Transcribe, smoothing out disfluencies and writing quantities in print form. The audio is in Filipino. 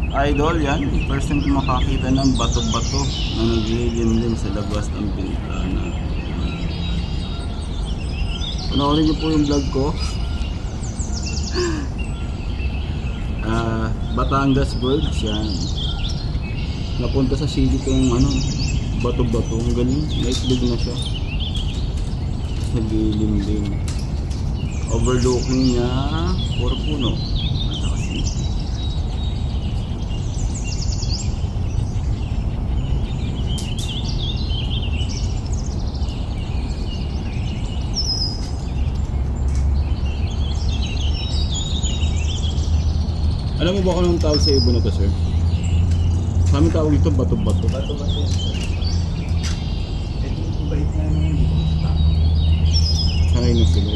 Idol, yan. First time ko makakita ng bato-bato na naglilimlim sa labas ng bintana. Panoorin niyo po yung vlog ko. Batangas Birds, yan. Napunta sa city ko yung bato-bato. Ang galing. Naitlog na siya. Naglilimlim. Overlooking niya, puro puno. At saka city. Alam mo ba kung anong tawag sa ibon na to, sir? Sa amin tawag ito bato-bato. Bato-bato yan, sir. Ito yung bait na naman dito. Sanay na sila.